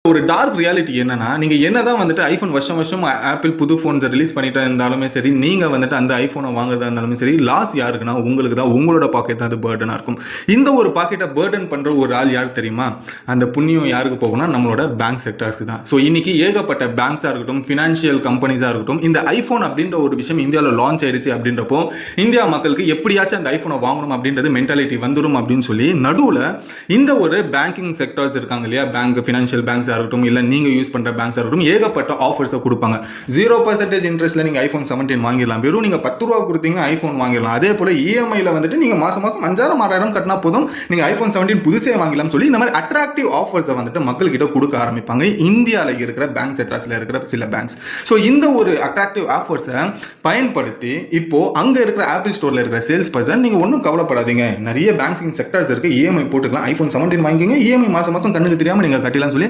ஒரு dark reality என்னன்னா, நீங்க என்னதான் வந்துட்டு ஐபோன் வருஷம் வருஷம் ஆப்பிள் புது போன்ஸ் ரிலீஸ் பண்ணிட்டு இருந்தாலுமே சரி, நீங்க வந்துட்டு அந்த ஐபோனை வாங்குறதா இருந்தாலுமே சரி, லாஸ் யாருக்குன்னா உங்களுக்கு தான். உங்களோட பாக்கெட் தான் அது பர்டனா இருக்கும். இந்த ஒரு பாக்கெட்டை பர்டன் பண்ற ஒரு ஆள் யார் தெரியுமா? அந்த புண்ணியம் யாருக்கு போகும்னா நம்மளோட பேங்க் செக்டர்ஸ்க்கு தான். ஸோ இன்னைக்கு ஏகப்பட்ட பேங்க்ஸா இருக்கட்டும், ஃபினான்ஷியல் கம்பெனிஸா இருக்கட்டும், இந்த ஐபோன் அப்படின்ற ஒரு விஷயம் இந்தியாவில் லான்ச் ஆயிடுச்சு அப்படின்றப்போ இந்தியா மக்களுக்கு எப்படியாச்சும் அந்த ஐபோனை வாங்கணும் அப்படின்றது மென்டாலிட்டி வந்துடும் அப்படின்னு சொல்லி நடுவில் இந்த ஒரு பேங்கிங் செக்டர்ஸ் இருக்காங்க இல்லையா, பேங்க் ஃபினான்ஷியல் பேங்க்ஸாக இருக்கட்டும், இல்லை நீங்கள் யூஸ் பண்ணுற பேங்க்ஸாக இருக்கட்டும், ஏகப்பட்ட ஆஃபர்ஸை கொடுப்பாங்க. 0% இன்ட்ரெஸ்ட்டில் நீங்கள் ஐஃபோன் 17 வாங்கிடலாம். வெறும் நீங்கள் 10 ரூபா கொடுத்தீங்கன்னா ஐஃபோன் வாங்கிடலாம். அதே போல் இஎம்ஐயில் வந்துட்டு நீங்கள் மாதம் 5000 6000 கட்டினா போதும், நீங்கள் ஐஃபோன் 17 புதுசே வாங்கலாம் சொல்லி இந்த மாதிரி அட்ராக்டிவ் ஆஃபர்ஸை வந்துட்டு மக்கள்கிட்ட கொடுக்க ஆரம்பிப்பாங்க இந்தியாவில் இருக்கிற பேங்க் செக்டர்ஸில் இருக்கிற சில பேங்க்ஸ். ஸோ இந்த ஒரு அட்ராக்டிவ் ஆஃபர்ஸை பயன்படுத்தி இப்போ அங்கே இருக்கிற ஆப்பிள் ஸ்டோரில் இருக்கிற சேல்ஸ் பர்சன், நீங்கள் ஒன்றும் கவலைப்படாதீங்க, நிறைய பேங்கிங் செக்டர்ஸ் இருக்குது, இஎம்ஐ போட்டுக்கலாம், ஐஃபோன் 17 வாங்கிக்கோங்க, இஎம்ஐ மாதம் கண்ணுக்கு தெரியாமல் நீங்கள் கட்டலாம்னு சொல்லி